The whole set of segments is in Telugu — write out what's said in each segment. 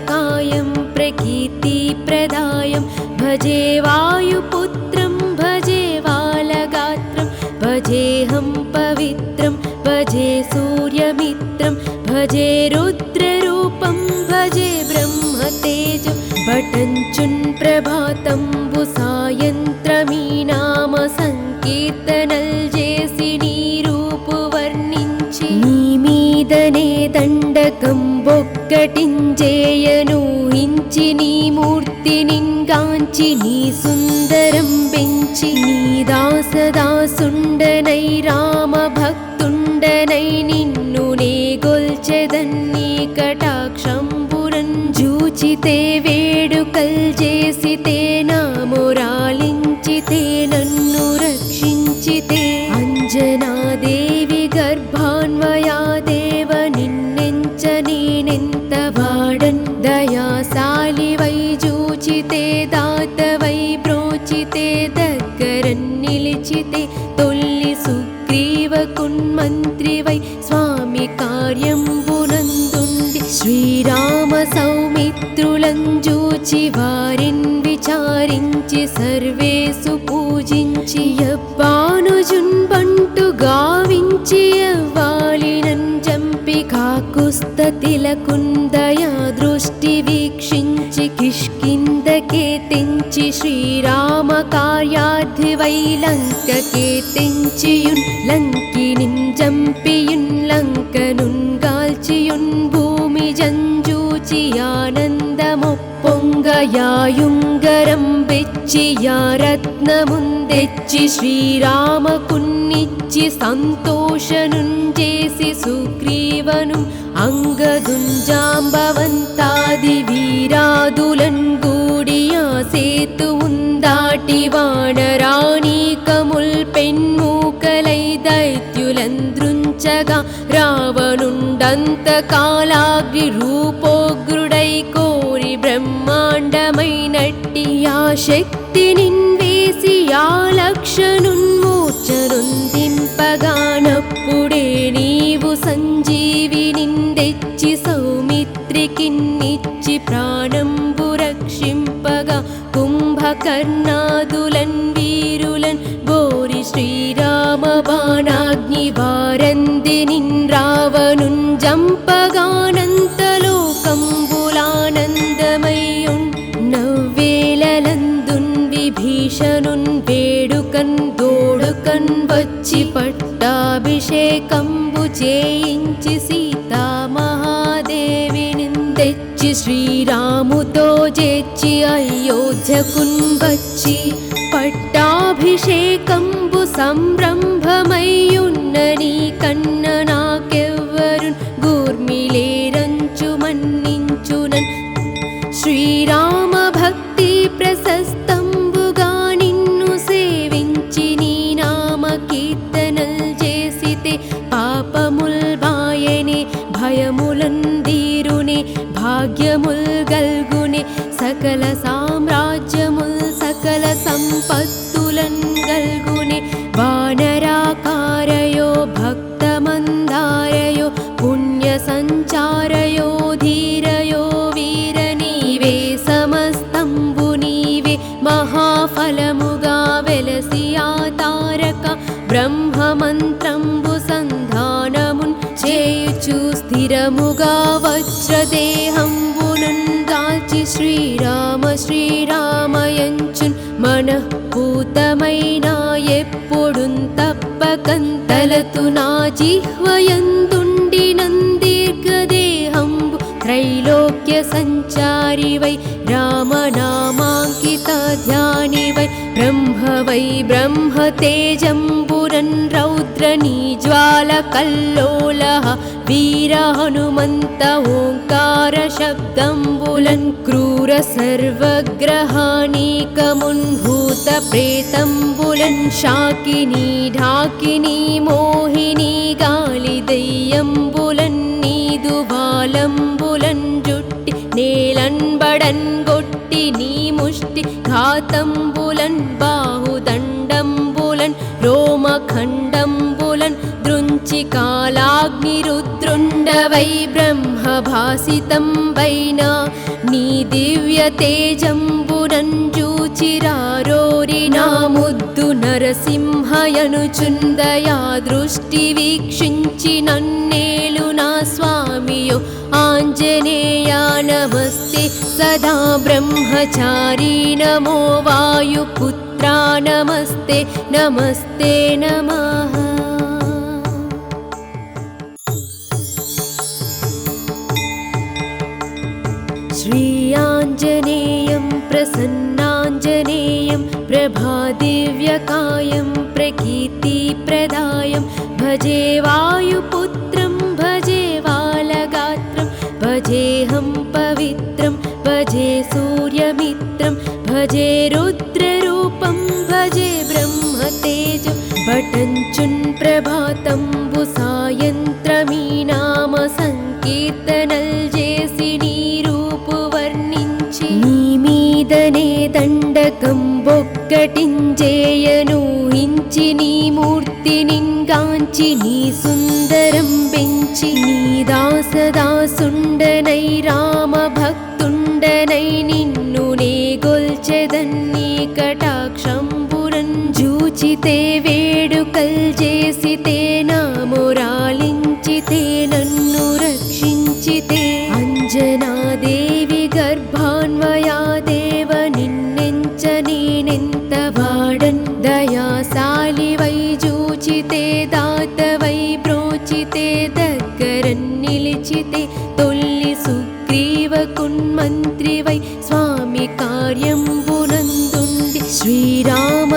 कायं प्रकीर्तिप्रदायं भजे वायुपुत्रं भजे वालगात्रं भजेऽहं पवित्रं भजे सूर्यमित्रं भजे रुद्ररूपं भजे ब्रह्मतेजं पठञ्चुन् प्रभातंबु सायन्त्रमी नाम संकीर्तनल जेसि नी रूपु वर्णिंచి నీ మీదనే దండకం బొక్కటించేయనూహించి నీ మూర్తి నింగాంచి నీ సుందరం పెంచి నీ దాసదాసుండనై రామ భక్తుండనై నిన్ను నే గొల్చెదన్ని కటాక్షంబురన్ జూచితే వేడుకల్ చేసితే నా మొరాలించితే నన్ను రక్షించితే అంజనాదేవి గర్భాన్వయా దేవ నిన్నెంచ నేనెంత వాడన్ దయాశాలివై జూచితే దాతవై బ్రోచితే దగ్గరన్ నిలిచితే తొల్లి సుగ్రీవ కున్మంత్రివై స్వామి కార్యంబునందుండి శ్రీరామ సౌమిత్రులంజూచి వారిన్ విచారించి సర్వేసు పూజించి యవ్వానుజున్ బంటు గావించి యవ్వాలినన్ జంపి కాకుస్తతిలకుందయా దృష్టి వీక్షించి కిష్కిందకే తెంచి శ్రీరామ కార్యార్థివై లంకకే తెంచియున్ లంకినిన్ జంపియున్ లంకనున్ గాల్చియున్ భూమి జంజూచి ఆనందమొప్పొంగయాయుంగరం బెచ్చి యా రత్నముందెచ్చి శ్రీరామకున్నిచ్చి సంతోషనున్ చేసి సుగ్రీవను అంగదున్ జాంబవంతాది వీరాదులన్ గూడియా సేతువున్ దాటి వానరాణీకముల్ పెన్మూకలై దైత్యులంద్రుంచగా రావణుండంతకాలాగ్ని రూపోగ్రుడై కోరి బ్రహ్మాండమైనట్టి ఆ శక్తి నిన్వేసి ఆ లక్షనున్మూర్ఛనుందింపగానప్పుడే నీవు సంజీవినిందెచ్చి సౌమిత్రికిన్నిచ్చి ప్రాణంబు రక్షింపగా కుంభకర్ణాదులన్ వీరులన్ బోరి శ్రీరామ బాణాగ్ని వారందినిన్ రావణున్ జంపగానంతలోకంబులానందమయ్యున్ నవ్వేలలందున్ విభీషణున్ వేడుకన్ దోడుకన్ వచ్చి పట్టాభిషేకంబు చేయించి సీతామహాదేవిని తెచ్చి శ్రీరాముతో చేర్చి అయోధ్యకున్ వచ్చి పట్టాభిషేకంబు సంరంభమయ్యున్న నీ కన్న నాకెవ్వరున్ గూర్మిలేరంచు మన్నించునన్ శ్రీరామ భక్తి ప్రశస్తంబుగా నిన్ను సేవించి నీ నామ కీర్తనల్ చేసితే పాపముల్ బాయనే భయములన్ దీరునే భాగ్యముల్ గల్గునే సకల సామ్రాజ్యముల్ సకల సంపత్తులన్ గల్గునే వానరాకారయో భక్తమందారయో పుణ్య సంచారయో ధీరయో వీర నీవే సమస్తంబు నీవే మహాఫలముగా వెలసి ఆ తారక బ్రహ్మమంత్రంబు సంధానమున్ చేయుచు స్థిరముగా వజ్రదేహంబునన్ దాల్చి శ్రీరామ శ్రీరామయంచున్ మనఃపూతమైన ఎప్పుడున్ తప్పకంతలతు నా జిహ్వయందుండి నందీర్ఘదేహంబు త్రైలోక్య సంచారివై రామనామాంకిత ధ్యానివై బ్రహ్మవై బ్రహ్మతేజంబురన్ రౌద్రనీ జ్వాల కల్లోలః వీర హనుమంత ఓంకార శబ్దంబులన్ క్రూర సర్వగ్రహానీకమున్ భూత ప్రేతంబులన్ శాకినీ ఢాకినీ మోహినీ గాలి దయ్యంబులన్ నీదు బాలంబులన్ జుట్టి నేలన్బడన్ గొట్టి నీ ముష్టి ఘాతంబులన్ బాహుదండంబులన్ రోమఖండంబులన్ దృంచి కాలాగ్ని రుద్రుండ వై బ్రహ్మభాసితం వైనా నీ దివ్య తేజంబునంజూచిరారోరి నా ముద్దు నరసింహయనుచుందయా దృష్టి వీక్షించి నన్నేలు నా స్వామియో ఆంజనేయా నమస్తే సదా బ్రహ్మచారీ నమో వాయుపుత్రా నమస్తే నమస్తే నమః శ్రీ ఆంజనేయం ప్రసన్నాంజనేయం ప్రభాదివ్యకాయం ప్రకీర్తిప్రదాయం భజే వాయుపుత్రం భజే వాలగాత్రం భజేహం పవిత్రం భజే సూర్యమిత్రం భజే రుద్రరూపం భజే బ్రహ్మతేజం పఠంచున్ ప్రభాతంబు సాయంత్రమీ నామ సంకీర్తనల్ చేసి నీ రూపు వర్ణించి నీ మీదనే దండకం బొక్కటించేయను హించి నీ మూర్తి నింగాంచి నీ సుందరం పెంచి నీ దాసదాసుండనై రామ భక్తుండనై నిన్ను నే గొల్చెదన్ని కటాక్షంబురం జూచితే వేడుకల్ చేసితే నా మొరాలించితే నన్ను రక్షించితే అంజనాదేవి గర్భాన్వయా దేవ నిన్నెంచ నేనెంత వాడన్ దయాశాలివై జూచితే దాతవై బ్రోచితే దగ్గరన్ నిలిచితే తొల్లి సుగ్రీవ కున్మంత్రివై స్వామి కార్యంబునందుండి శ్రీరామ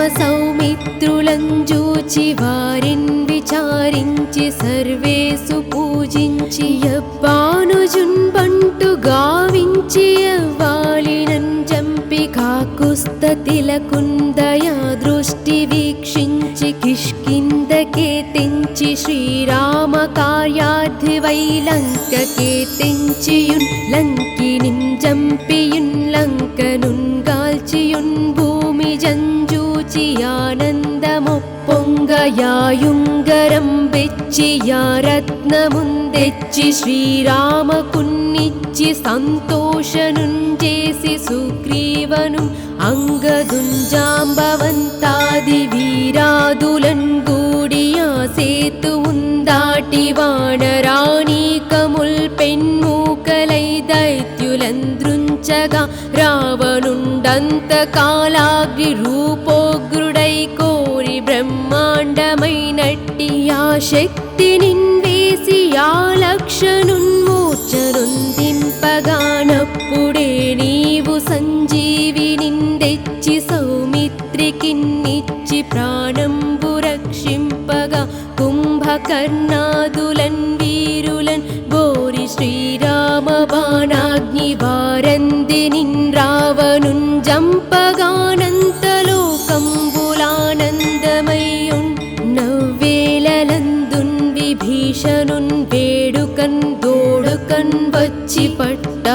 సౌమిత్రులంజూచి వారిన్ విచారించి సర్వేసు పూజించి యవ్వానుజున్బంటు గావించి యవ్వాలినన్ జంపి కాకుస్తతిలకుందయా దృష్టి వీక్షించి కిష్కిందకే తెంచి శ్రీరామ కార్యార్థివై లంకకే తెంచియున్ లంకినిన్ జంపియున్ లంకనున్ గాల్చియున్ భూమి జంజూచి ఆనందమొప్పొంగయాయుంగరం బెచ్చి యా రత్నముందెచ్చి శ్రీరామకున్నిచ్చి సంతోషనున్ చేసి సుగ్రీవను అంగదుంజాంబవంతాది వీరాదులన్ గూడియా సేతువుందాటి వానరాణీకముల్ పెన్మూకలై దైత్యులంద్రుంచగా రావణుండంతకాలాగ్ని రూపోగ్రుడై కోరి బ్రహ్మాండమైనట్టి ఆ శక్తి నిన్వేసి ఆ లక్షనున్మూర్ఛనుందింపగానప్పుడే నీవు సంజీవినిందెచ్చి సౌమిత్రికిన్నిచ్చి ప్రాణంబు రక్షింపగా కుంభకర్ణాదులన్ వీరులన్ బోరి శ్రీరామ బాణాగ్ని వారందినిన్ రావణున్ జంపగానంతలోకంబులానందమయ్యున్ నవ్వేలలందున్ విభీషణున్ వేడుకన్ దోడుకన్ వచ్చి పట్టాభిషేకంబు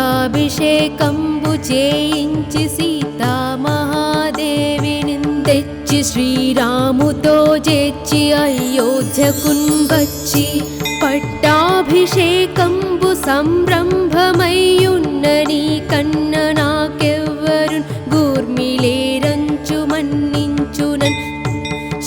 చేయించి సీతామహాదేవిని తెచ్చి శ్రీరాముతో చేర్చి అయోధ్యకున్ వచ్చి పట్టాభిషేకంబు సంరంభమయ్యున్న నీ కన్న నాకెవ్వరున్ గూర్మిలేరంచు మన్నించునన్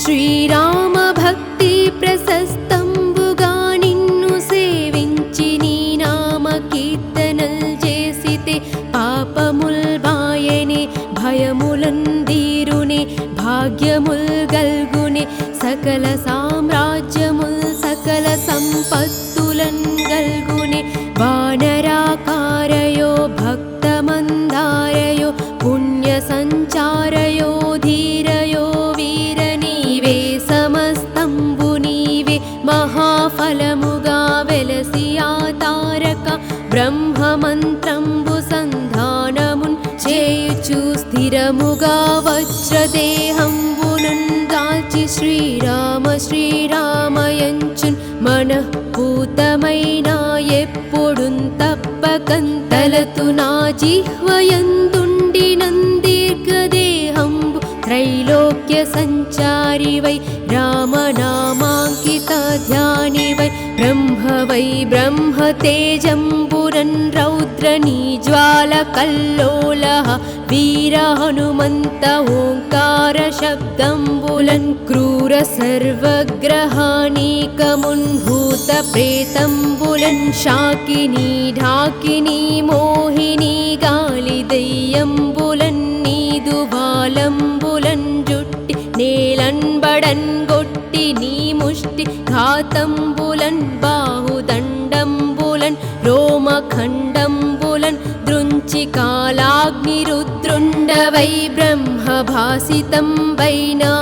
శ్రీరామ భక్తి ప్రశస్తంబుగా నిన్ను సేవించి నీ నామ కీర్తనల్ చేసితే పాపముల్ బాయనే భయములన్ దీరునే భాగ్యముల్ గల్గునే సకల సామ్రాజ్యముల్ సకల సంపత్తులన్ గల్గునే వానరాకారయో భక్తమందారయో పుణ్య సంచారయో ధీరయో వీర నీవే సమస్తంబు నీవే మహాఫలముగా వెలసి ఆ తారక బ్రహ్మమంత్రంబు సంధానమున్ చేయుచు స్థిరముగా వజ్రదేహంబునన్ దాల్చి శ్రీరామ శ్రీరామయంచున్ మనఃపూతమైన ఎప్పుడున్ తప్పకంతలతు నా జిహ్వయందుండి నందీర్ఘదేహంబు త్రైలోక్య సంచారి వై రామనామాంకిత दध्यानि वै ब्रह्म तेजम्बुरन् रौद्रनीज्वालकल्लोलः वीर हनुमन्त ओङ्कार शब्दम्बुलन् क्रूर सर्वग्रहानीकमुन्भूत प्रेतम्बुलन् शाकिनी ढाकिनी मोहिनी गालिदय्यम्बुलन् नीदुबालम्बुलन् जुट्टि नेलन्बडन् गोट्टि नी मुष्टि घातम्बुलन् बाहुदण्डम्बुलन् रोमखण्डम्बुलन् दृञ्चि कालाग्निरुद्रुण्ड वै ब्रह्मभासितं वैना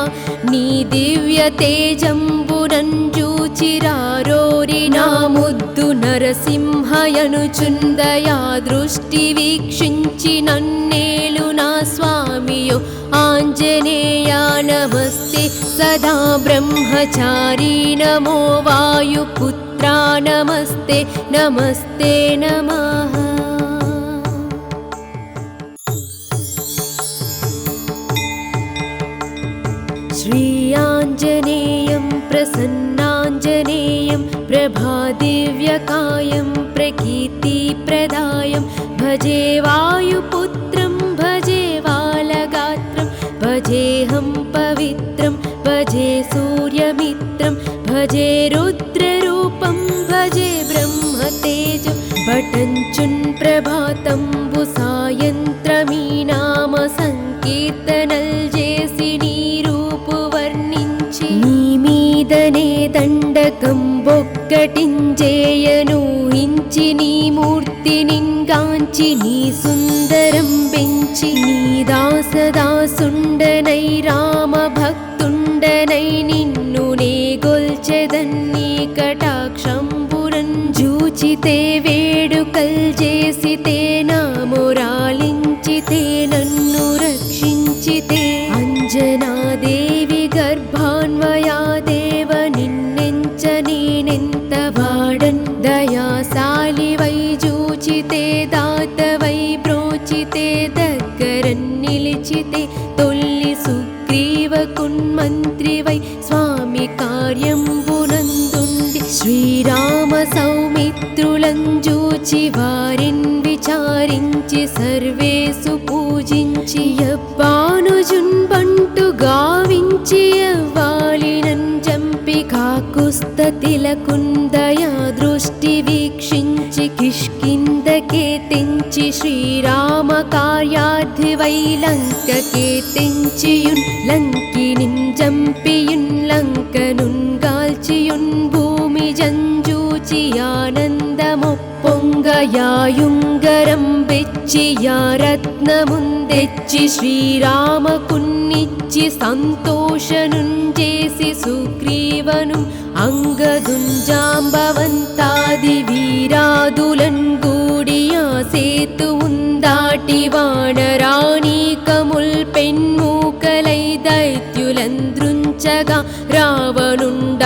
नी दिव्यतेजम्बुरन् जूचिरारोरिना मुद्दु नरसिंहयनुచుन्दया दृष्टि वीक्षिंचि नन्नेलु ना स्वामियो आञ्जनेया नमस्ते सदा ब्रह्मचारी नमो वायुपुत्रा नमस्ते नमस्ते नमः। श्री आञ्जनेयं प्रसन्नाञ्जनेयं प्रभादिव्यकायं प्रकीर्तिप्रदायं भजे वायुपुत्रं भजे बालगात्रं भजेऽहं पवित्रं भजे सूर्यमित्रं भजे रुद्ररूपं भजे ब्रह्मतेजं भटञ्चुन् प्रभातंबु सायन्त्रमी नाम संकीर्तनल् जेसि నీరూపు వర్ణించి నీ మీదనే దండకం బొక్కటించేయను హించి నీ మూర్తి నింగాంచి నీ సుందరం పెంచి నీ దాసదాసుండనై రామ భక్తుండనై నిన్ను నే గొల్చెదన్ని కటాక్షంబురన్ జూచితే వేడుకల్ చేసితే నా మొరాలించితే నన్ను రక్షించితే అంజనాదేవి గర్భాన్వయా దేవ నిన్నెంచ నేనెంత వాడన్ దయాశాలి వై జూచితే దాతవై బ్రోచితే దగ్గరన్ నిలిచితే తొల్లి సుగ్రీవ కున్మంత్రి వై స్వామి కార్యంబునందుండి శ్రీరామ సౌమిత్రులంజూచి వారిన్ విచారించి సర్వేసు పూజించి యవ్వానుజున్ బంటు గావించి యవ్వాలినన్ జంపి కాకుస్తతిలకుందయా దృష్టి వీక్షించి కిష్కిందకే తెంచి శ్రీరామ కార్యార్థి వై లంకకే తెంచియున్ లంకినిన్ జంపియున్ లంకనున్ గాల్చియున్ భూమి జంజూచి ఆనందమొప్పొంగయాయుంగరం బెచ్చి యా రత్నముందెచ్చి శ్రీరామకున్నిచ్చి సంతోషనున్ చేసి సుగ్రీవను అంగదుంజాంబవంతాది వీరాదులన్ గూడియా సేతువుందాటి వానరాణీకముల్ పెన్మూకలై దైత్యులంద్రుంచగా రావణుండంతకాలాగ్ని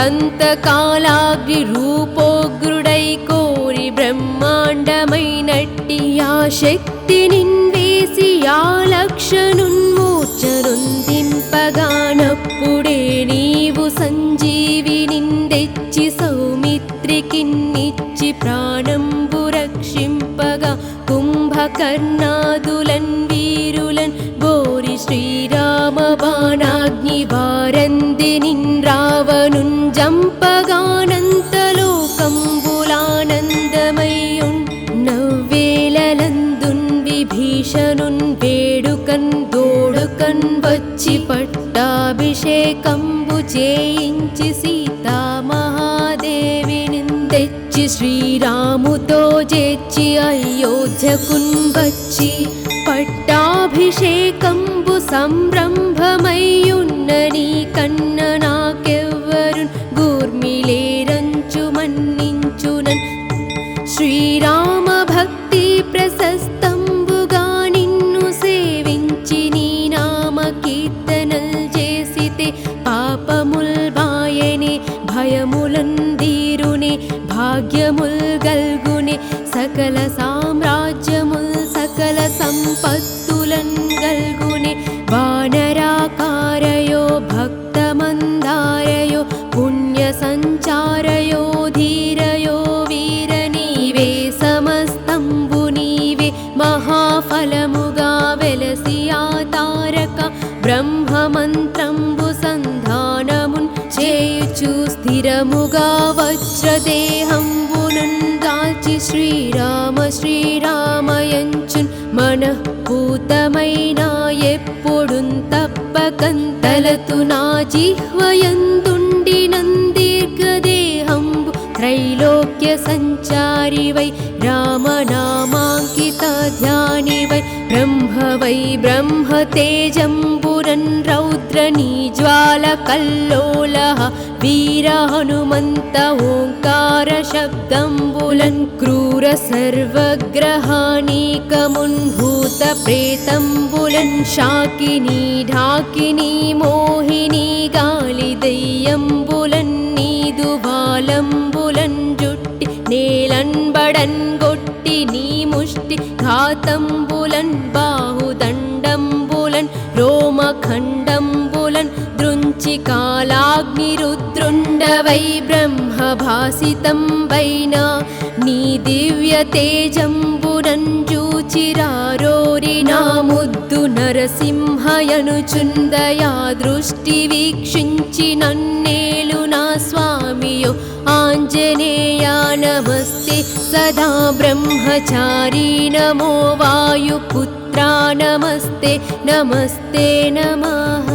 రూపోగ్రుడై కోరి బ్రహ్మాండమైనట్టి ఆ శక్తి నిన్వేసి ఆ లక్షనున్మూర్ఛనుందింపగానప్పుడే నీవు సంజీవినిందెచ్చి సౌమిత్రికిన్నిచ్చి ప్రాణంబు రక్షింపగా కుంభకర్ణాదులన్ వీరులన్ బోరి శ్రీరామ బాణాగ్ని వారందినిన్ రావణున్ జంపగానంతలోకంబులానందమయ్యున్ నవ్వేలలందున్ విభీషణున్ వేడుకన్ దోడుకన్ వచ్చి పట్టాభిషేకంబు చేయించి సీతామహాదేవిని తెచ్చి శ్రీరాముతో చేర్చి అయోధ్యకున్ వచ్చి పట్టాభిషేకంబు సంరంభమయ్యున్న నీ కన్న నాకెవ్వరున్ గూర్మిలేరంచు మన్నించునన్ శ్రీరామ భక్తి ప్రశస్తంబుగా నిన్ను సేవించి నీ నామ కీర్తనల్ చేసితే పాపముల్ బాయనే భయములన్ దీరునే భాగ్యముల్ గల్గునే సకల సామ్రాజ్యముల్ సకల సంపత్తులన్ గల్గునే వానరాకారయో మంత్రంబు సంధానమున్ చేయుచు స్థిరముగా వజ్రదేహంబునున్ దాల్చి శ్రీరామ శ్రీరామయంచున్ మనఃపూతమైన ఎప్పుడున్ తప్పకంతలతు నా జిహ్వయందుండి నందీర్ఘదేహంబు త్రైలోక్య సంచారి వై రామనామాంకిత ధ్యాని వై బ్రహ్మ తేజంబురన్ రౌద్రనీ జ్వాల కల్లోలః వీర హనుమంత ఓంకార శబ్దంబులన్ క్రూర సర్వగ్రహానీకమున్ భూత ప్రేతంబులన్ శాకినీ ఢాకినీ మోహినీ గాలి దయ్యంబులన్ నీదు బాలంబులన్ జుట్టి నేలన్బడన్ గొట్టి నీ ముష్టి ఘాతంబులన్ బాహుదండంబులన్ రోమఖండంబులన్ దృంచి కాలాగ్నిరుద్రుండవై బ్రహ్మభాసితం వైనా నీ దివ్య తేజంబునన్ జూచిరారోరి నా ముద్దు నరసింహయనుచుందయా దృష్టి వీక్షించి నన్నేలు నా స్వామియో ఆంజనేయా నమస్తే సదా బ్రహ్మచారీ నమో వాయుపుత్రా నమస్తే నమస్తే నమః.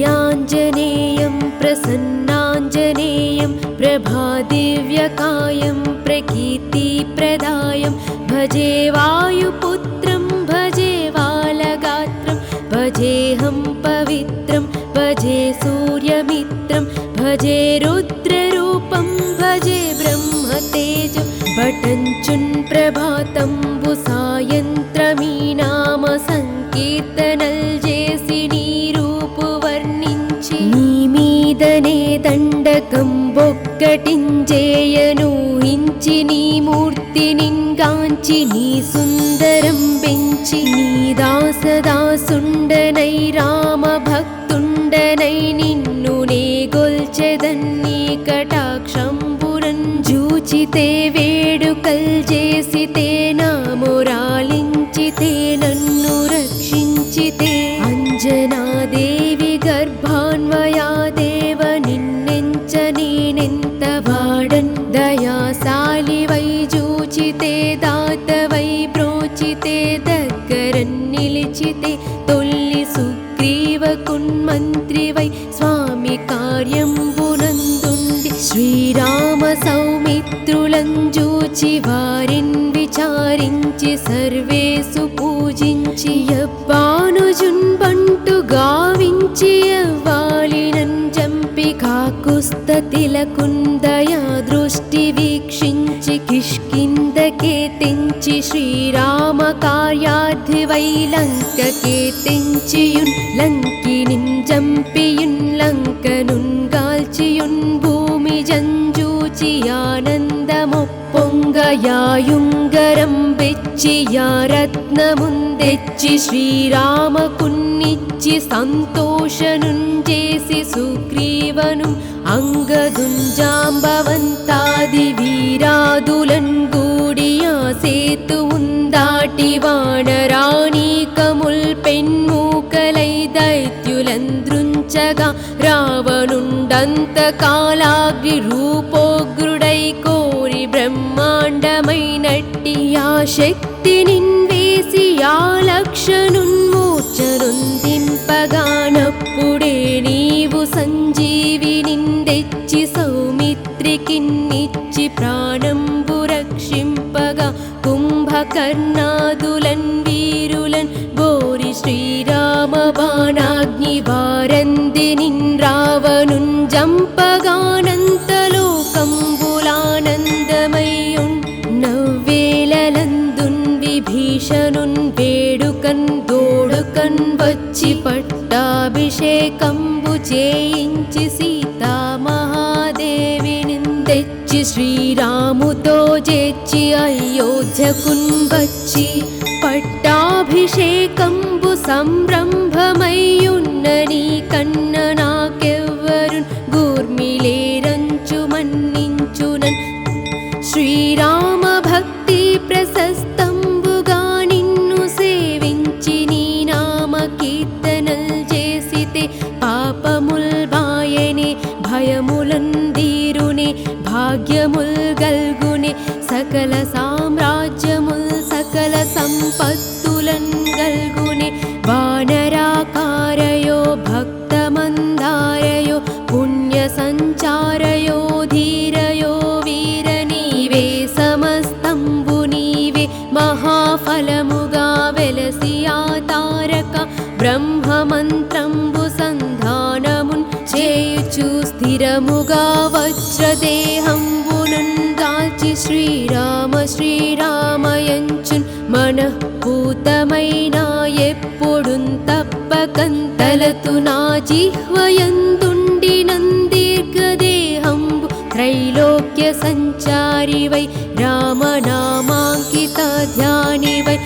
श्रीयाञ्जनेयं प्रसन्नाञ्जनेयं प्रभादिव्यकायं प्रकीर्तिप्रदायं भजे वायुपुत्रं भजे बालगात्रं भजेऽहं पवित्रं भजे सूर्यमित्रं भजे रुद्ररूपं भजे ब्रह्मतेजं भटञ्चुन् प्रभातंबु सायन्त्रमी नाम संकीर्तनल जेसि నీ దండకం బొక్కటించేయనూహించి నీ మూర్తి నింగాంచి నీ సుందరం పెంచి నీ దాసదాసుండనై రామ భక్తుండనై నిన్ను నే గొల్చెదన్ని కటాక్షంబురన్ జూచితే వేడుకల్ చేసితే నా మొరాలించితే నన్ను రక్షించితే అంజనాదేవి గర్భాన్వయా దేవ నిన్నెంచ నేనెంత వాడన్ దయాశాలి వై జూచితే దాత వై బ్రోచితే దగ్గరన్ నిలిచితే తొల్లి సుగ్రీవ కున్మంత్రి వై స్వామి కార్యంబునందుండి శ్రీరామ సౌమిత్రులం జూచి వారిన్ విచారించి సర్వేసు పూజించి యవ్వానుజున్ బంటు గావించి యవ్వాలినన్ జంపి కాకుస్తతిలకుందయా దృష్టి వీక్షించి కిష్కిందకే తెంచి శ్రీరామ కార్యార్థి వై లంకకే తెంచియున్ లంకినిన్ జంపియున్ లంకనున్ గాల్చియున్ భూమి జంజూచి ఆనందమొప్పొంగయాయుంగరం బెచ్చి యా రత్నముందెచ్చి శ్రీరామకున్నిచ్చి సంతోషనుంజేసి సుగ్రీవను అంగదుంజాంబవంతాది వీరాదులన్ గూడియా సేతువుందాటి వానరాణీకముల్ పెన్మూకలై దైత్యులంద్రుంచగా రావణుండంత కాలాగ్ని రూపోగ్రుడై కోరి బ్రహ్మాండమైనట్టి ఆ శక్తి నిన్వేసి ఆ లక్షనున్మూర్చనుందింపగానప్పుడే నీవు సంజీవినిందెచ్చి సౌమిత్రికిన్నిచ్చి ప్రాణంబు రక్షింపగా కుంభకర్ణాదులన్ వీరులన్ బోరి శ్రీరామ బాణాగ్ని వారంది నిన్ రావణున్ జంపగానంతలోకంబులానందమయ్యున్ నవ్వేలలందున్ విభీషణున్ వేడుకన్ దోడుకన్ వచ్చి పట్టాభిషేకంబు చేయించి సీతామహాదేవిని తెచ్చి శ్రీరాముతో చేర్చి అయోధ్యకున్ వచ్చి పట్టాభిషేకంబు సంరంభమయ్యున్న నీ కన్న నాకెవ్వరున్ గూర్మిలేరంచు మన్నించునన్ శ్రీరామ భక్తి ప్రస ఫలముగా వెలసి ఆ తారక బ్రహ్మమంత్రంబు సంధానమున్ చేయుచు స్థిరముగా వజ్రదేహంబునన్ దాల్చి శ్రీరామ శ్రీరామయంచున్ మనఃపూతమైన ఎప్పుడున్ తప్పకంతలతు నా జిహ్వయందుండి నందీర్ఘదేహంబు త్రైలోక్య సంచారి వై రామనామాంకిత ధ్యాని వై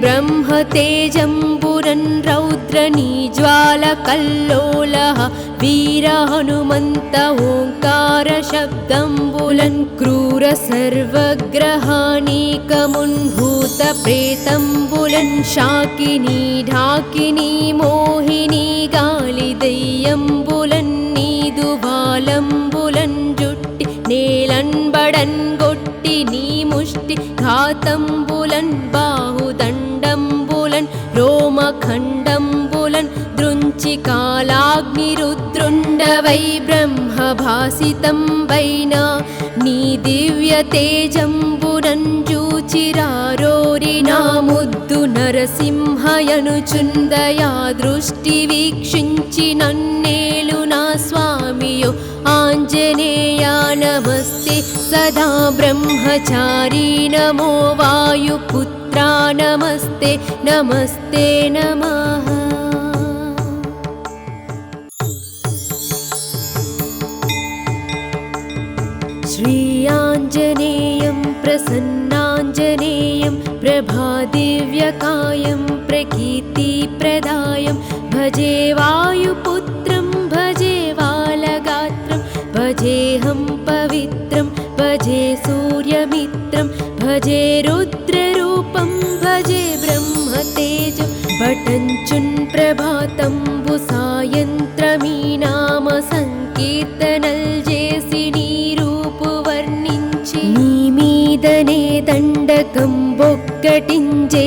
బ్రహ్మ తేజంబురన్ రౌద్రనీ జ్వాల కల్లోల వీర హనుమంత ఓంకార శబ్దంబులన్ క్రూర సర్వగ్రహానీకమున్ భూత ప్రేతంబులన్ శాకిని ఢాకిని మోహిని గాలి దయ్యంబులన్ నీదు బాలంబులన్ జుట్టి నేలన్బడన్ గొట్టి నీ ముష్టి ఘాతంబులన్ బాహుదండంబులన్ రోమఖండంబులన్ దృంచి కాలాగ్ని రుద్రుండవై బ్రహ్మభాసితం వైనా నీ దివ్య తేజంబునన్ జూచిరారోరి నా ముద్దు నరసింహయనుచుందయా దృష్టి వీక్షించి నన్నేలు నా స్వామియో ఆంజనేయా నమస్తే సదా బ్రహ్మచారీ నమో వాయుపుత్రా నమస్తే నమస్తే నమః. श्रीयाञ्जनेयं प्रसन्नाञ्जनेयं प्रभादिव्यकायं प्रकीर्तिप्रदायं भजे वायुपुत्रं भजे वालगात्रं भजेऽहं पवित्रं भजे सूर्यमित्रं भजे रुद्ररूपं भजे ब्रह्मतेजं भटञ्चुन् प्रभातंबु सायन्त्रमी नाम संकीर्तनल जेसि నీ దండకం బొక్కటించేయనూహించి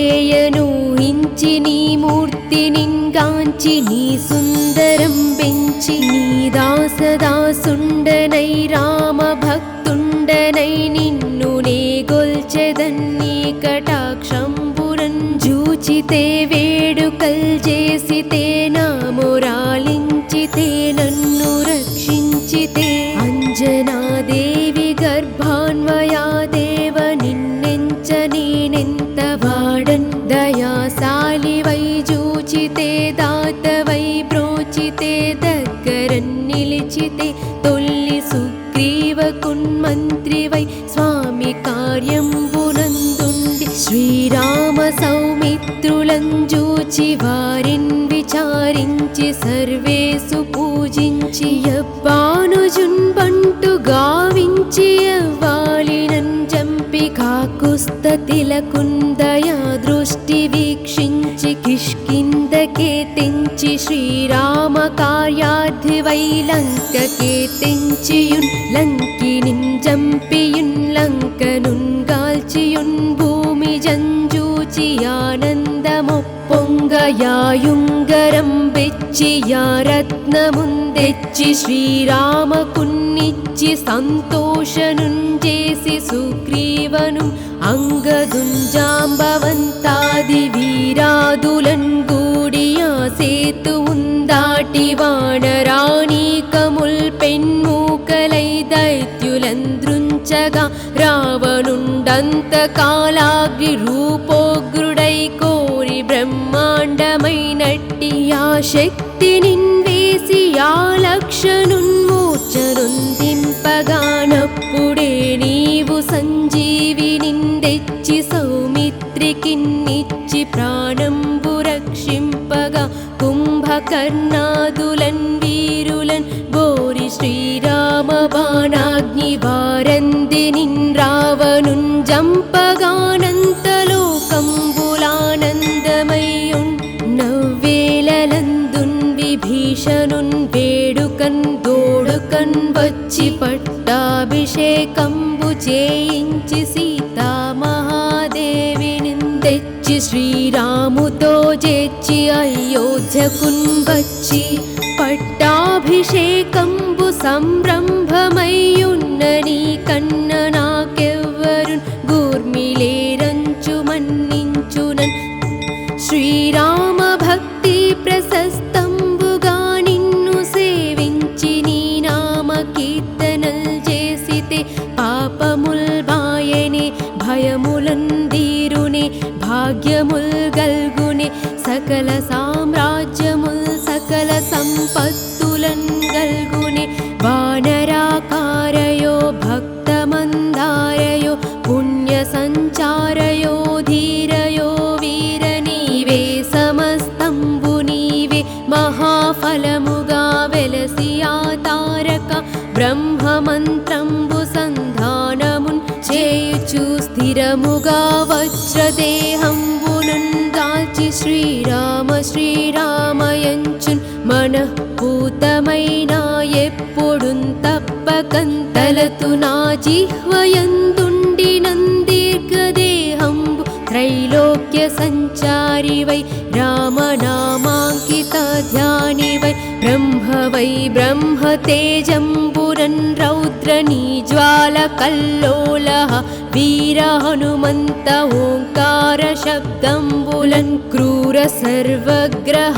నీ మూర్తి నింగాంచి నీ సుందరం పెంచి నీ దాసదాసుండనై రామ భక్తుండనై నిన్ను నే గొల్చెదన్ని కటాక్షంబురన్ జూచితే వేడుకల్ చేసితే నా మొరాలించితే నన్ను రక్షించితే అంజనాదేవి గర్భాన్వయా దేవ నిన్నెంచ నేనెంత వాడన్ దయాశాలి వై జూచితే దాత వై బ్రోచితే దగ్గరన్ నిలిచితే తొల్లి సుగ్రీవ కున్మంత్రి వై స్వామి కార్యంబునందుండి శ్రీరామ సౌమిత్రులం జూచి వారిన్ విచారించి సర్వేసు పూజించి యవ్వానుజున్ బంటు గావించి యవ్వాలినన్ జంపి కాకుస్తతిలకుందయా దృష్టి వీక్షించి కిష్కిందకే తెంచి శ్రీరామ కార్యార్థి వై లంకకే తెంచియున్ లంకినిన్ జంపియున్ లంకనున్ గాల్చియున్ భూమి జంజూచి ఆనందమొప్పొంగయాయుంగరం బెచ్చి యా రత్నముందెచ్చి శ్రీరామకున్నిచ్చి సంతోషనుంజేసి సుగ్రీవను అంగదుంజాంబవంతాది వీరాదులన్ గూడియా సేతువుందాటి వానరాణీకముల్ పెన్మూకలై దైత్యులంద్రుంచగా రావణుండంతకాలాగ్ని రూపోగ్రుడై కోరి బ్రహ్మాండమైనట్టి ఆ శక్తి నిన్వేసి ఆ లక్షనున్మూర్చనుందింపగానప్పుడే నీవు సంజీవినిందెచ్చి సౌమిత్రికిన్నిచ్చి ప్రాణంబు రక్షింపగా కుంభకర్ణాదులన్ వీరులన్ బోరి శ్రీరామ బాణాగ్ని వారంది నిన్ రావణున్ జంపగానంతలోకంబులానందమయ్యున్ నవ్వేలలందున్ విభీషణున్ వేడుకన్ దోడుకన్ వచ్చి పట్టాభిషేకంబు చేయించి సీతామహాదేవిని తెచ్చి శ్రీరాముతో చేర్చి అయోధ్యకున్ వచ్చి పట్టాభిషేకంబు సంరంభమయ్యున్న నీ కన్న నాకెవ్వరున్ గూర్మిలేరంచుమన్ శ్రీరామచంద్రమూర్తినంజంపియున్ శ్రీరామ భక్తి ప్రశస్తంబుగా నిన్ను సేవించి నీ నామ కీర్తనల్ చేసితే పాపముల్ బాయనే భయములందీరునే భాగ్యముల్ గల్గునే సకల సామ్రాజ్యముల్ సకల సంపత్తులన్ గల్గునే వానరాకారయో భక్తమందారయో పుణ్య సంచారయో ధీరయో వీర నీవే సమస్తంబు నీవే మహాఫలముగా వెలసి ఆ తారక బ్రహ్మమంత్రంబు సంధానమున్ చేయుచు స్థిరముగా వజ్రదేహంబునన్ దాల్చి శ్రీరామ శ్రీరామయంచున్ మనఃపూతమైన ఎప్పుడున్ తప్పకంతలతు నా జిహ్వయందుండి నందీర్ఘదేహంబు త్రైలోక్య సంచారివై రామనామాంకిత ధ్యానివై బ్రహ్మవై బ్రహ్మతేజంబురన్ రౌద్రనీ జ్వాల కల్లోలః వీర హనుమంత ఓంకార శబ్దంబులన్ క్రూర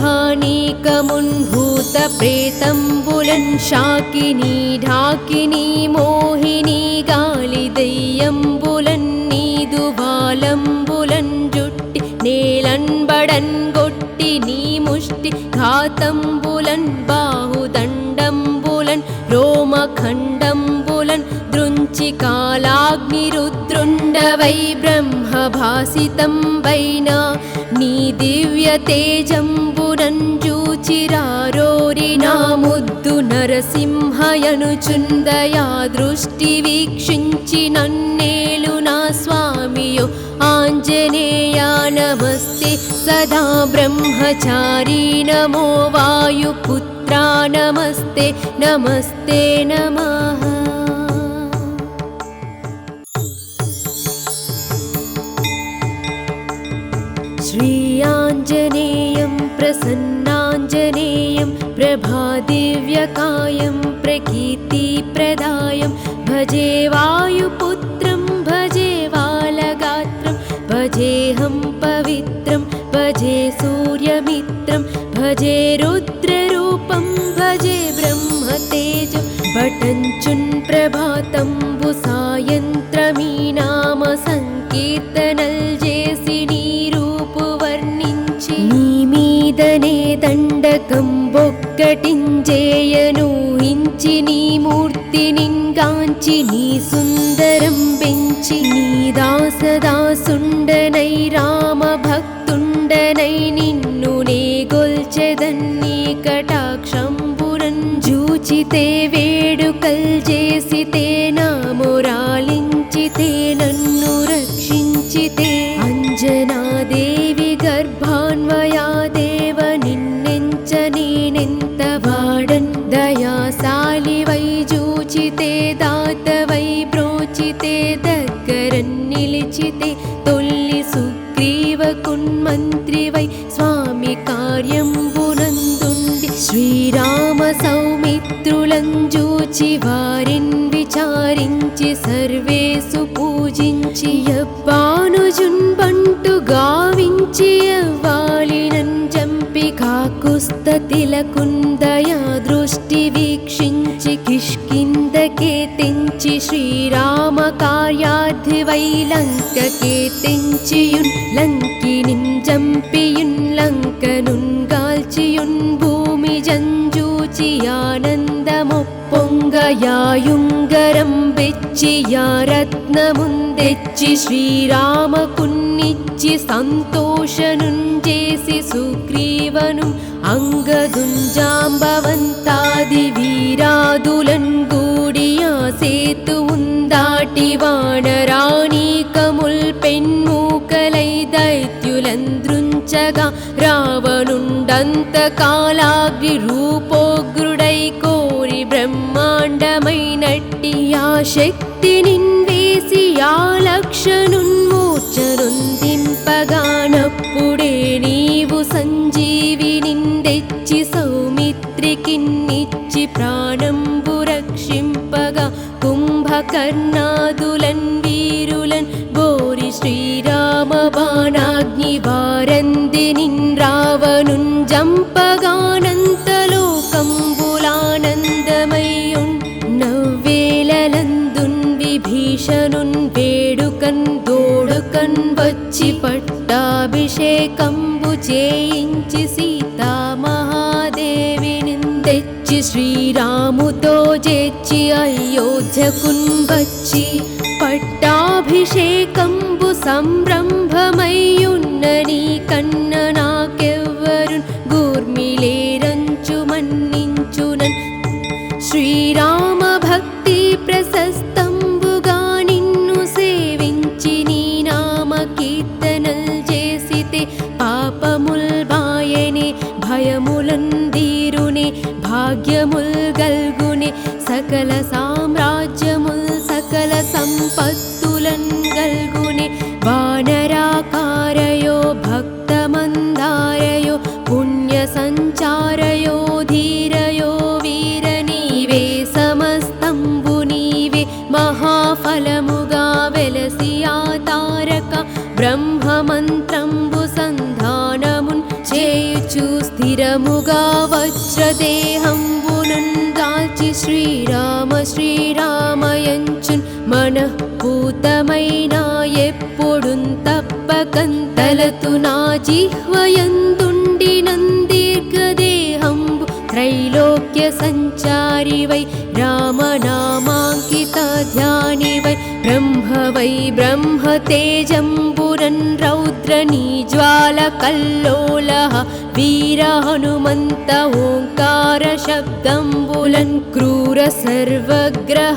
సర్వగ్రహానీకమున్ భూత ప్రేతంబులన్ శాకినీ ఢాకినీ మోహినీ గాలి దెయ్యంబులన్ నీదు బాలంబులన్ జుట్టి నేలన్బడన్ గొట్టి నీ ముష్టి ఘాతంబులన్ బాహుదండంబులన్ రోమఖండంబులన్ దృంచి కాలాగ్నిరుద్రుండవై బ్రహ్మభాసితం వైనా నీ దివ్య తేజంబునన్ జూచిరారోరి నా ముద్దు నరసింహయనుచుందయా దృష్టి వీక్షించి నన్నేలు నా స్వామియో ఆంజనేయా నమస్తే సదా బ్రహ్మచారీ నమో వాయుపుత్రా నమస్తే నమస్తే నమః श्रीयाञ्जनेयं प्रसन्नाञ्जनेयं प्रभादिव्यकायं प्रकीर्तिप्रदायं भजे वायुपुत्रं भजे बालगात्रं भजेऽहं पवित्रं भजे सूर्यमित्रं भजे रुद्ररूपं भजे ब्रह्मतेजं भटञ्चुन् प्रभातंबु सायन्त्रमी नाम संकीर्तनल् जेसि నీ మీదనే దండకం బొక్కటించేయనూహించి నీ మూర్తినింగాంచి నీ సుందరం పెంచి నీ దాసదాసుండనై రామ భక్తుండనై నిన్ను నే గొల్చెదన్నీ కటాక్షంబురన్ జూచితే వేడుకల్ చేసితే నా మొరాలించితే నన్ను రక్షించితే అంజనాదేవి గర్భాన్వయా దేవ నిన్నెంచ నేనెంత వాడన్ దయాశాలివై జూచితే దాతవై బ్రోచితే దగ్గరన్ నిలిచితే తొల్లి సుగ్రీవ కున్మంత్రివై స్వామి కార్యంబునందుండి శ్రీరామ సౌమిత్రులం జూచి వారిన్ విచారించి సర్వేసు పూజించి యవ్వానుజున్ బంటు గావించి యవ్వాలినన్ జంపి కాకుస్తతిలకుందయా దృష్టి వీక్షించి కిష్కిందకే తెంచి శ్రీరామ కార్యార్థివై లంకకే తెంచియున్ లంకినిన్ జంపియున్ లంకనున్ గాల్చియున్ భూమి జంజూచి ఆనందమొప్పొంగయాయుంగరం బెచ్చి యా రత్నముందెచ్చి శ్రీరామకున్నిచ్చి సంతోషనుంజేసి సుగ్రీవను అంగదుంజాంబవంతాది వీరాదులన్ గూడియా సేతువుందాటి వానరాణీకముల్ పెన్మూకలై దైత్యులంద్రుంచగా రావణుండంతకాలాగ్ని రూపోగ్రుడై కోరి బ్రహ్మాండమైనట్టి ఆ శక్తి నిన్వేసి ఆ లక్షనున్మూర్చనుందింపగానప్పుడే నీవు సంజీవినిందెచ్చి సౌమిత్రికిన్నిచ్చి ప్రాణంబు రక్షింపగా కుంభకర్ణాదులన్ వీరులన్ బోరి శ్రీరామ బాణాగ్ని ఆరందినిన్ రావణున్ జంపగానంతలోకంబులానందమయ్యున్ నవ్వేలలందున్ విభీషణున్ వేడుకన్ దోడుకన్ వచ్చి పట్టాభిషేకంబు చేయించి సీతామహాదేవిని తెచ్చి శ్రీరాముతో చేర్చి అయోధ్యకున్ వచ్చి పట్టాభిషేకంబు సంరంభమయ్యున్న నీ కన్న నాకెవ్వరున్ గూర్మిలేరంచు మన్నించునన్ శ్రీరామ భక్తి ప్రశస్తంబుగా నిన్ను సేవించి నీ నామ కీర్తనల్ చేసితే పాపముల్ బాయనే భయములందీరునే భాగ్యముల్ గల్గునే సకల సామ్రాజ్యముల్ సకల సంపత్తులన్ గల్గునే వానరాకారయో భక్తమందారయో పుణ్య సంచారయో ధీరయో వీర నీవే సమస్తంబు నీవే మహాఫలముగా వెలసి ఆ తారక బ్రహ్మమంత్రంబు సంధానమున్ చేయుచు స్థిరముగా వజ్రదేహంబునన్ దాల్చి శ్రీరామ శ్రీరామయంచున్ మనఃపూతమైన ఎప్పుడున్ తప్పకంతలతు నా జిహ్వయందుండి నందీర్ఘదేహంబు త్రైలోక్య సంచారివై రామనామాంకిత ధ్యానివై బ్రహ్మవై బ్రహ్మతేజంబురన్ రౌద్ర నీజ్వాల కల్లోలః వీర హనుమంత ఓంకార శబ్దంబులన్ క్రూర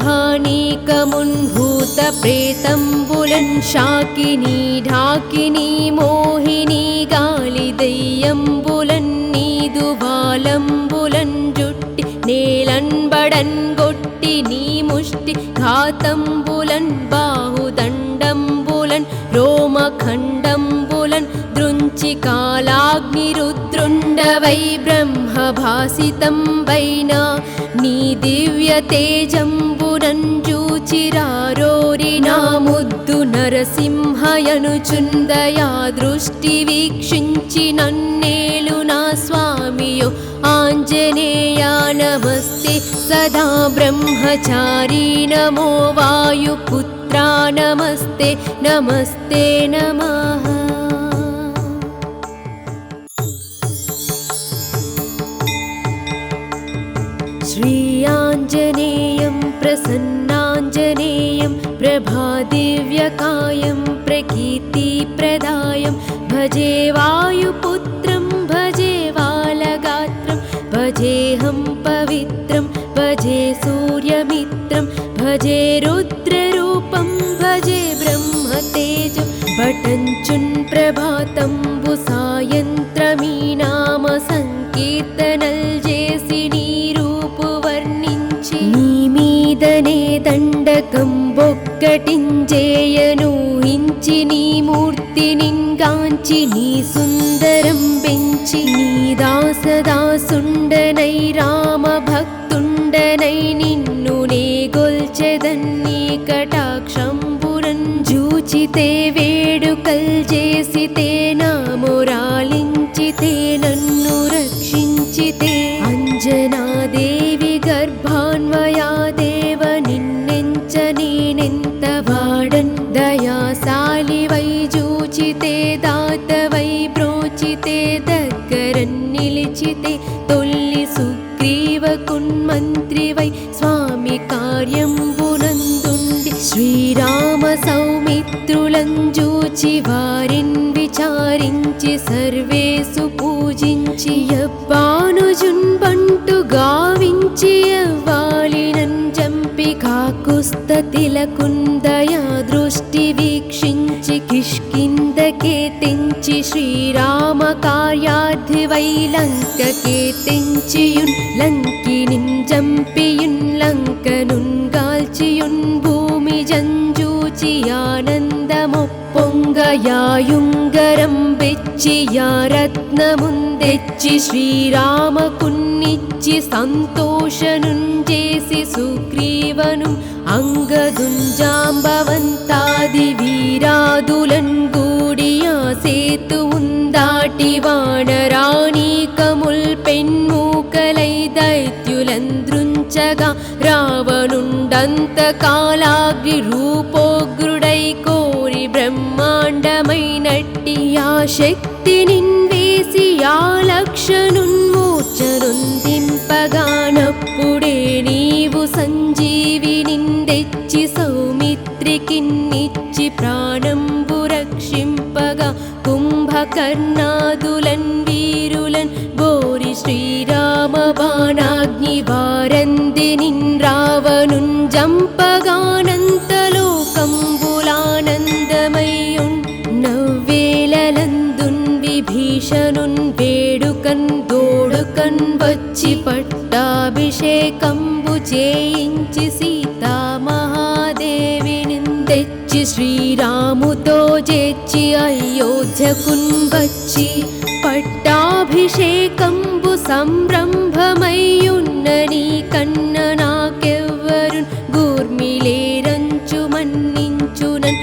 సర్వగ్రహానీకమున్ భూత ప్రేతంబులన్ శాకినీ ఢాకినీ మోహిని గాలి దయ్యంబులన్ నీదు బాలంబులన్ జుట్టి నేలన్బడన్ గొట్టి నీ ముష్టి ఘాతంబులన్ బాహుదండంబులన్ రోమఖండంబులన్ దృంచి కాలాగ్నిరుద్రుండవై బ్రహ్మభాసితం వైనా నీ దివ్య తేజంబునన్ జూచిరారోరి నా ముద్దు నరసింహయనుచుందయా దృష్టి వీక్షించి నన్నేలు నా స్వామియో ఆంజనేయా నమస్తే సదా బ్రహ్మచారీ నమో వాయుపుత్రా నమస్తే నమస్తే నమః. श्रीयाञ्जनेयं प्रसन्नाञ्जनेयं प्रभादिव्यकायं प्रकीर्तिप्रदायं भजे वायुपुत्रं भजे वालगात्रं भजेऽहं पवित्रं भजे सूर्यमित्रं भजे रुद्ररूपं भजे ब्रह्मतेजं भटञ्चुन् प्रभातंबु सायन्त्रमी नाम संकीर्तनल् जेसि నీ మీదనే దండకం బొక్కటించేయనూహించి నీ మూర్తినింగాంచి నీ సుందరం పెంచి నీ దాసదాసుండనై రామ భక్తుండనై నిన్ను నే గొల్చెదన్నీ కటాక్షంబురన్ జూచితే వేడుకల్ చేసితే నా మొరాలించితే నన్ను రక్షించితే అంజనాదేవి గర్భాన్వయా దేవ నిన్నెంచ నేనెంత వాడన్ దయాశాలివై జూచితే దాతవై బ్రోచితే దగ్గరన్ నిలిచితే తొల్లి సుగ్రీవకున్మంత్రివై స్వామి కార్యంబునందుండి శ్రీరామ సౌమిత్రులంజూచి వారిన్ విచారించి సర్వేసు పూజించి యవ్వానుజున్ బంటు గావించి యవ్వాలినన్ జంపి కాకుస్తతిలకుందయా దృష్టి వీక్షించి కిష్కిందకే తెంచి శ్రీరామ కార్యార్థివై లంకకే తెంచియున్ లంకినిన్ జంపియున్ లంకనున్ గాల్చియున్ భూమి జంజూచి ఆనందమొప్పొంగయాయుంగరం బెచ్చి యా రత్నముందెచ్చి శ్రీరామకున్నిచ్చి సంతోషనుంజేసి సుగ్రీవను అంగదుంజాంబవంతాది వీరాదులన్ గూడియా సేతువుంద అనంతకాలాగ్ని రూపోగ్రుడై కోరి బ్రహ్మాండమైనట్టి ఆ శక్తి నిన్వేసి ఆ లక్షనున్మూర్ఛనొందింపగానప్పుడే నీవు సంజీవి నిందెచ్చి సౌమిత్రికిన్నిచ్చి ప్రాణంబు రక్షింపగా కుంభకర్ణాదులన్ వీరులన్ బోరి శ్రీరామ బాణాగ్ని వారంది నిన్రావనున్ జంపగానంతలోకంబులానందమయ్యున్ నవ్వేలలందున్ విభీషణున్ వేడుకన్ దోడుకన్ వచ్చి పట్టాభిషేకంబు చేయించి సీతామహాదేవిని తెచ్చి శ్రీరాముతో చేర్చి అయోధ్యకున్ వచ్చి పట్టాభిషేకంబు సంరంభమయ్యున్న నీ కన్న నాకెవ్వరు గూర్మిలేరంచు మన్నించునన్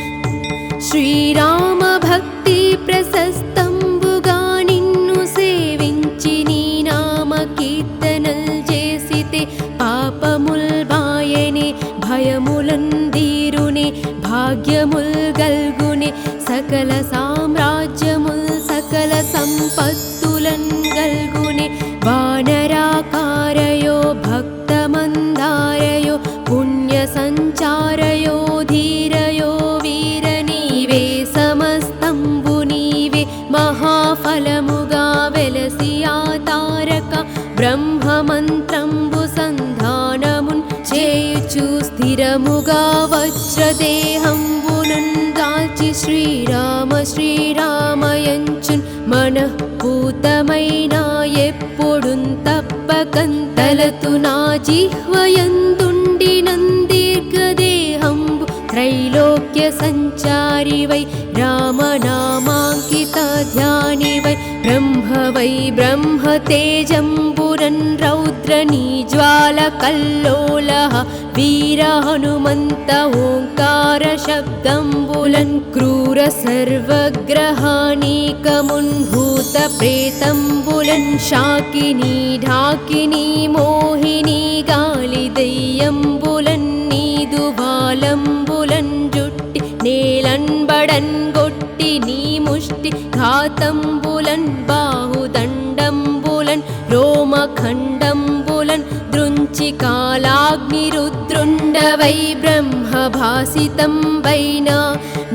శ్రీరామ భక్తి ప్రశస్తంబుగా నిన్ను సేవించి నీ నామ కీర్తనల్ చేసితే పాపముల్ బాయనే భయములందీరునే భాగ్యముల్ గల్గునే సకల సామ్రాజ్యముల్ సకల సంపత్తులన్ గల్గునే వానరాకారయో భక్తమందారయో పుణ్య సంచారయో ధీరయో వీర నీవే సమస్తంబు నీవే మహాఫలముగా వెలసి ఆ తారక బ్రహ్మమంత్రంబు సంధానమున్ చేయుచు స్థిరముగా వజ్రదేహంబునన్ దాల్చి శ్రీరామ శ్రీరామయంచున్ మనఃపూతమైన ఎప్పుడున్ తప్పకంతలతు నా జిహ్వయందుండి నందీర్ఘదేహంబు త్రైలోక్య సంచారివై రామనామాంకిత ధ్యానివై బ్రహ్మవై బ్రహ్మతేజంబురన్ రౌద్ర నీజ్వాల కల్లోలః వీర హనుమంత ఓంకార శబ్దంబులన్ క్రూర సర్వగ్రహానీకమున్ భూత ప్రేతంబులన్ శాకినీ ఢాకినీ మోహిని గాలి దెయ్యంబులన్ నీదు బాలంబులన్ జుట్టి నేలన్బడన్ గొట్టి నీ ముష్టి ఘాతంబులన్ బాహుదండంబులన్ రోమఖండంబులన్ దృంచి కాలాగ్ని రుద్రుండవై బ్రహ్మభాసితం వైనా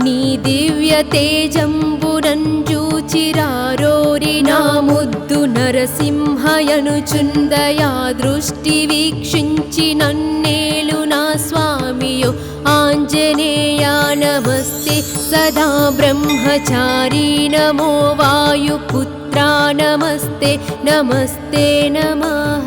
నీ దివ్య తేజంబునన్ జూచిరారోరి నా ముద్దు నరసింహయనుచుందయా దృష్టి వీక్షించి నన్నేలు నా స్వామియో ఆంజనేయా నమస్తే సదా బ్రహ్మచారీ నమో వాయుపుత్రా నమస్తే నమస్తే నమః.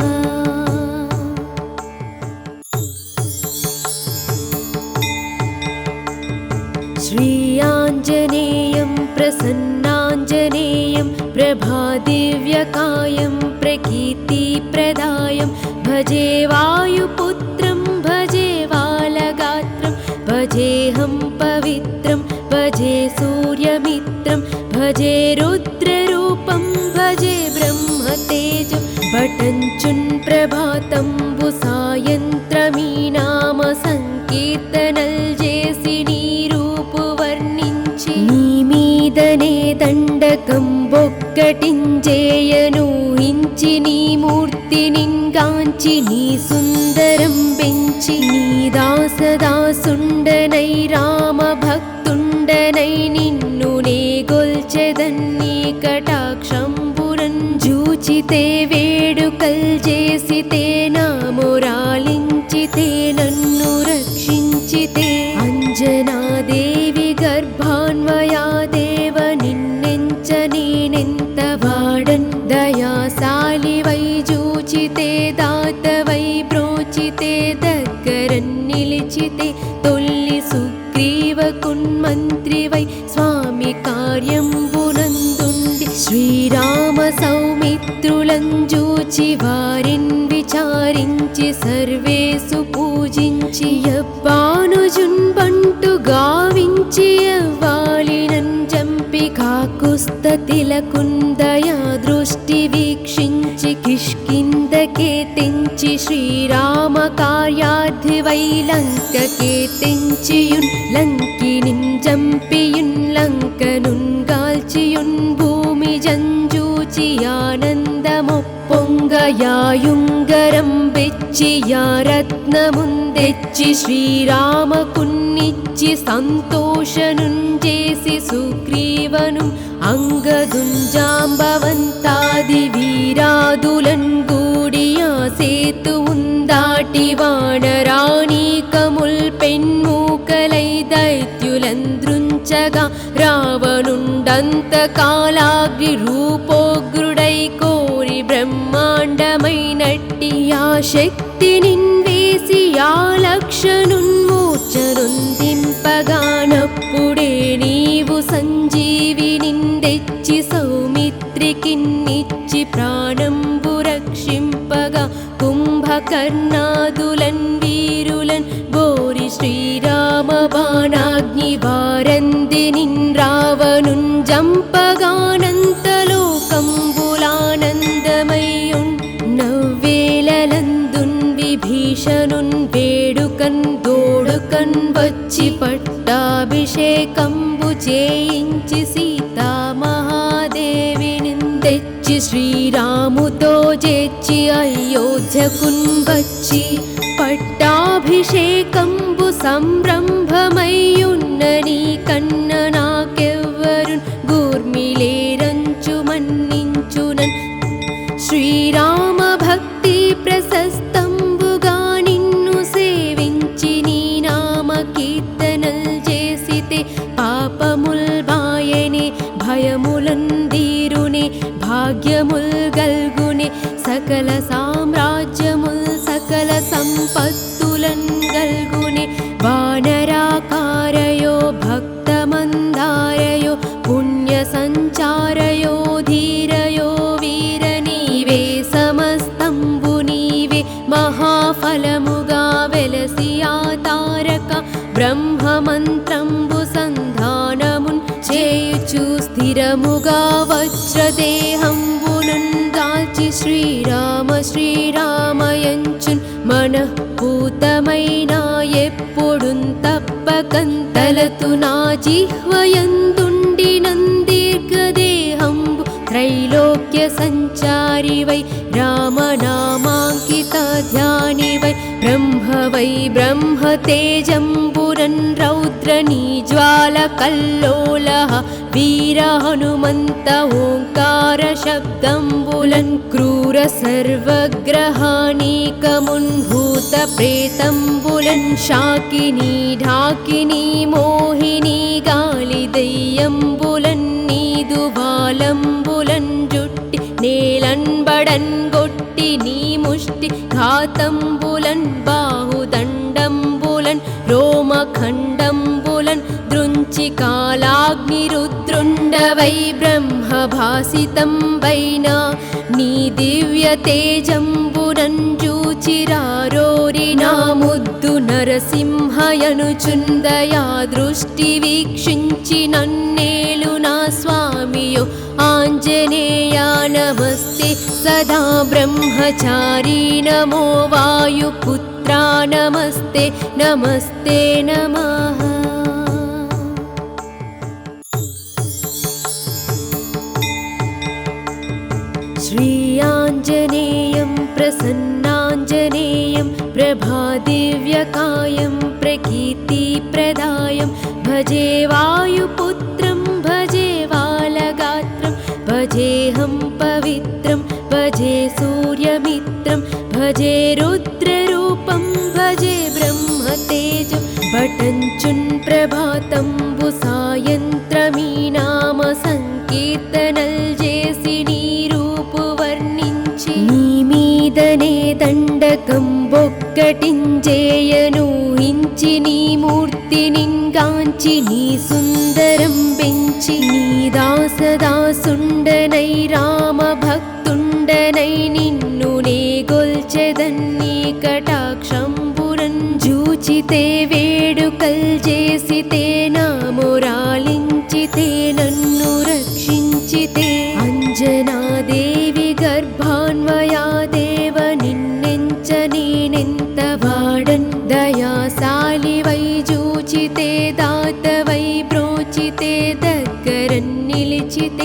श्रीयाञ्जनेयं प्रसन्नाञ्जनेयं प्रभादिव्यकायं प्रकीर्तिप्रदायं भजे वायुपुत्रं भजे बालगात्रं भजेऽहं पवित्रं भजे सूर्यमित्रं भजे रुद्ररूपं भजे ब्रह्मतेजं भटञ्चुन् प्रभातंबु सायन्त्रमी नाम संकीर्तनल जेसि नी रूपु वर्णिंచి నీ మీదనే దండకం బొక్కటించేయను హించి నీ మూర్తినింగాంచి నీ సుందరం పెంచి నీ దాసదాసుండనై రామ భక్తుండనై నిన్ను నే గొల్చెదన్ని కటాక్షంబురన్ జూచితే వేడుకల్ చేసితే నా మొరాలించితే నన్ను రక్షించితే అంజనాదేవి గర్భాన్వయా దేవ నిన్నెంచ నేనెంత వాడన్ దయాశాలివై జూచితే దాతవై బ్రోచితే దగ్గరన్ నిలిచితే తొల్లి సుగ్రీవకున్మంత్రివై స్వామి కార్యంబునందుండి శ్రీరామ సౌమిత్రులంజూచి వారిన్ విచారించి సర్వేసు పూజించి యవ్వానుజున్ బంటు గావించి యవ్వాలినన్ జంపి కాకుస్తతిలకుందయా దృష్టి వీక్షించి కిష్కిందకే తెంచి శ్రీరామ కార్యార్థివై లంకకే తెంచియున్ లంకినిన్ జంపియున్ లంకనున్ గాల్చియున్ భూమి జంజూచి ఆనందమొప్పొంగయాయుంగరం బెచ్చియా రత్నముందెచ్చి శ్రీరామకున్నిచ్చి సంతోషనుంజేసి సుగ్రీవను అంగదుంజాంబవంతాది వీరాదులన్ గూడియా సేతువుందాటి వానరాణీకముల్ పెన్మూకలై దైత్యులంద్రుంచగా రావణుండంతకాలాగ్ని రూపోగ్రుడై కోరి బ్రహ్మాండమైనట్టి ఆ శక్తి నిన్వేసి ఆ లక్షనున్మూర్ఛనుందింపగానప్పుడే నీవు సంజీవినిందెచ్చి సౌమిత్రికిన్నిచ్చి ప్రాణంబు రక్షింపగా కుంభకర్ణాదులన్ వీరులన్ బోరి శ్రీరామ బాణాగ్ని వారందినిన్ రావణున్ జంపగానంతలోకంబులానందమయ్యున్ నవ్వేలలందున్ విభీషణున్ వేడుకన్ దోడుకన్ వచ్చి పట్టాభిషేకంబు చేయించి సీతామహాదేవిని తెచ్చి శ్రీరాముతో చేర్చి అయోధ్యకున్ వచ్చి పట్టాభిషేకంబు సంరంభమయ్యున్న నీ కన్న నాకెవ్వరున్ గూర్మిలేరంచు మన్నించునన్ శ్రీరామ భక్తి ప్రశస్తంబుగా నిన్ను సేవించి నీ నామ కీర్తనల్ చేసితే పాపముల్ బాయనే భయములందీరునే భాగ్యముల్ గల్గునే సకల సామ్రాజ్యముల్ సకల సంపత్తులన్ గల్గునే వానరాకారయో భక్తమందారయో పుణ్య సంచారయో ధీరయో వీర నీవే సమస్తంబు నీవే మహాఫలముగా వెలసి ఆ తారక బ్రహ్మమంత్రంబు సంధానమున్ చేయుచు స్థిరముగా వజ్రదేహంబునన్ దాల్చి శ్రీరామ శ్రీరామయంచున్ మనఃపూతమైన ఎప్పుడున్ తప్పకంతలతు నా జిహ్వయందుండి నందీర్ఘదేహంబు త్రైలోక్య సంచారివై రామనామాంకిత ధ్యానివై బ్రహ్మవై బ్రహ్మతేజంబురన్ రౌద్రనీ జ్వాల కల్లోలః వీర హనుమంత ఓంకార శబ్దంబులన్ క్రూర సర్వగ్రహానీకమున్ భూత ప్రేతంబులన్ శాకినీ ఢాకినీ మోహినీ గాలి దెయ్యంబులన్ నీదు బాలంబులన్ జుట్టి నేలన్బడన్ గొట్టి నీ ముష్టి ఘాతంబులన్ బాహుదండంబులన్ రోమఖండంబులన్ దృంచి కాలాగ్ని రుద్రుండవై బ్రహ్మభాసితం వైనా నీ దివ్య తేజంబునన్ జూచిరారోరి నా ముద్దు నరసింహయనుచుందయా దృష్టి వీక్షించి నన్నేలు నా స్వామియో ఆంజనేయా నమస్తే సదా బ్రహ్మచారీ నమో వాయుపుత్రా నమస్తే నమస్తే నమః. श्रीयाञ्जनेयं प्रसन्नाञ्जनेयं प्रभादिव्यकायं प्रकीर्तिप्रदायं भजे वायुपुत्रं भजे बालगात्रं भजेऽहं पवित्रं भजे सूर्यमित्रं भजे रुद्ररूपं भजे ब्रह्मतेजं भटञ्चुन् प्रभातंबु सायन्त्रमी नाम संकीर्तनल् जेसि నీ మీదనే దండకం బొక్కటించేయనూహించి నీ మూర్తినింగాంచి నీ సుందరం పెంచి నీ దాసదాసుండనై రామ భక్తుండనై నిన్ను నే గొల్చెదన్ని కటాక్షంబురన్ జూచితే వేడుకల్ చేసితే నా మొరాలించితే నన్ను రక్షించితే అంజనాదేవి గర్భాన్వయా దేవ నిన్నెంచని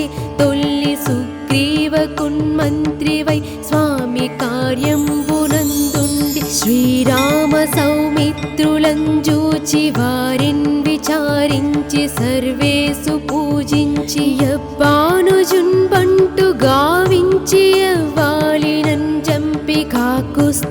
శ్రీరామచంద్రుడే తొల్లి సుగ్రీవకున్మంత్రివై స్వామి కార్యంబునందుండి శ్రీరామ సౌమిత్రులంజూచి వారిన్ విచారించి సర్వేసు పూజించి యవ్వానుజున్బంటు గావించి యవ్వాలినన్ జంపి కాకుస్తతిలకుందయా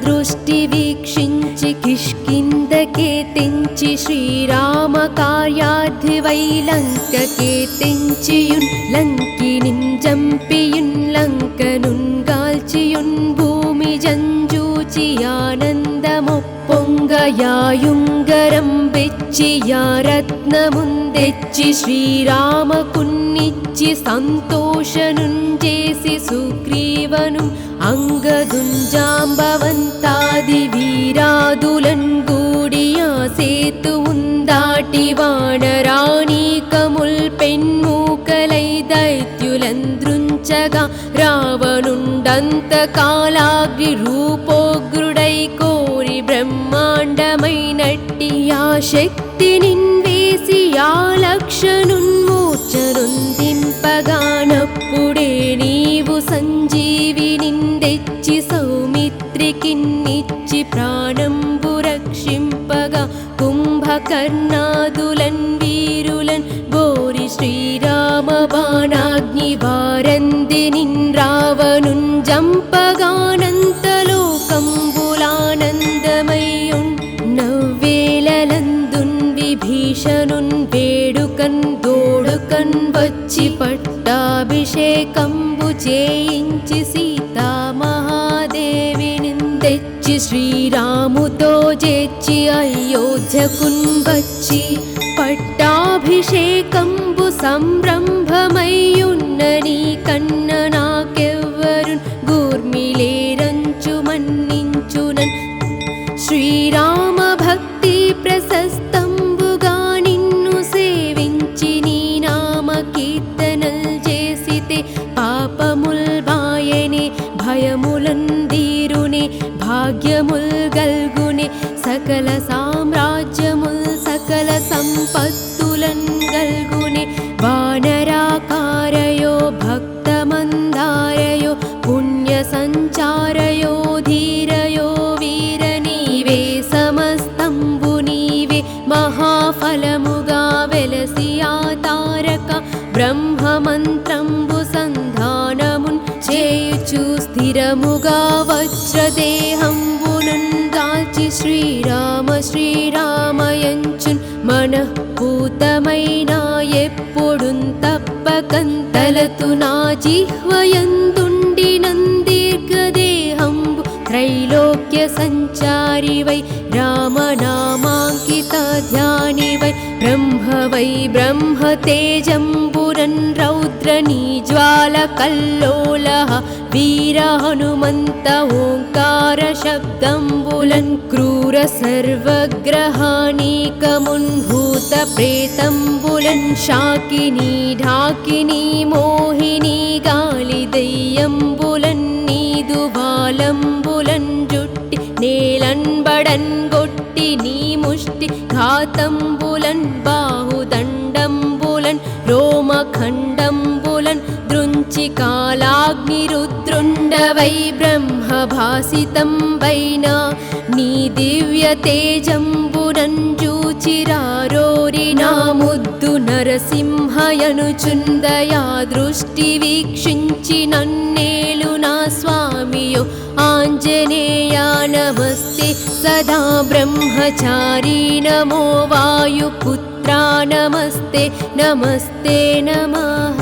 దృష్టి వీక్షించి కిష్కిందకే తెంచి శ్రీరామ కార్యార్థివై లంకకే తెంచియున్ లంకినిన్ జంపియున్ లంకనున్ గాల్చియున్ భూమి జంజూచి ఆనందమొప్పొంగయాయుంగరం బెచ్చి యా రత్నముందెచ్చి శ్రీరామకున్నిచ్చి సంతోషనుంజేసి సుగ్రీవను అంగదుంజాంబవంతాది వీరాదులన్ గూడియా సేతువుందాటి వానరాణీకముల్ పెన్మూకలై దైత్యులంద్రుంచగా రావణుండంతకాలాగ్ని రూపోగ్రుడై కోరి బ్రహ్మాండమైనట్టి ఆ శక్తి నిన్వేసి ఆ లక్షనున్మూర్ఛనుందింపగానప్పుడే నీవు సంజీవి నిందెచ్చి సౌమిత్రికిన్నిచ్చి ప్రాణంబు రక్షింపగా కుంభకర్ణాదులన్ వీరులన్ బోరి శ్రీరామ బాణాగ్ని వారంది నిన్ రావణున్ జంపగానంతలోకంబులానందమయ్యున్ నవ్వేలలందున్ విభీషణున్ వేడుకన్ దోడుకన్ వచ్చి పట్టాభిషేకంబు చేయించి సీతామహాదేవిని తెచ్చి శ్రీరాముతో చేర్చి అయోధ్యకున్ వచ్చి పట్టాభిషేకంబు సంరంభమయ్యున్న నీ కన్న నాకెవ్వరున్ గూర్మిలేరంచు మన్నించునన్ శ్రీరామ భక్తి ప్రశస్తంబుగా నిన్ను సేవించి నీ నామ కీర్తనల్ చేసితే పాపముల్ బాయనే భయములన్ దీరునే భాగ్యముల్ గల్గునే సకల సామ్రాజ్యముల్ సకల సంపత్తులన్ గల్గునే వానరాకారయో భక్తమందారయో పుణ్య సంచారయో ధీరయో వీర నీవే సమస్తంబు నీవే మహాఫలముగా వెలసి ఆ తారక బ్రహ్మమంత్రంబు సంధానమున్ చేయుచు స్థిరముగా వజ్రదేహంబునన్ దాల్చి శ్రీరామ శ్రీరామయంచున్ మనఃపూతమైన ఎప్పుడున్ తప్పకంతలతు నా జిహ్వయందుండి నందీర్ఘదేహంబు త్రైలోక్య సంచారివై రామనామాంకిత ధ్యానివై బ్రహ్మవై బ్రహ్మతేజంబురన్ రౌద్రనీ జ్వాల కల్లోలః వీర హనుమంత ఓంకార శబ్దంబులన్ క్రూర సర్వగ్రహానీకమున్ భూత ప్రేతంబులన్ శాకినీ ఢాకినీ మోహినీ గాలి దయ్యంబులన్ నీదు బాలంబులన్ జుట్టి నేలన్ బడన్ గొట్టి నీ ముష్టి ఘాతంబులన్ బాహుదండంబులన్ రోమఖండంబులన్ దృంచి కాలాగ్ని రుద్రుండవై బ్రహ్మభాసితం వైనా నీ దివ్య తేజంబునన్ జూచిరారోరి నా ముద్దు నరసింహయనుచుందయా దృష్టి వీక్షించి నన్నేలు నా స్వామియో ఆంజనేయా నమస్తే సదా బ్రహ్మచారీ నమో వాయుపుత్రా నమస్తే నమస్తే నమః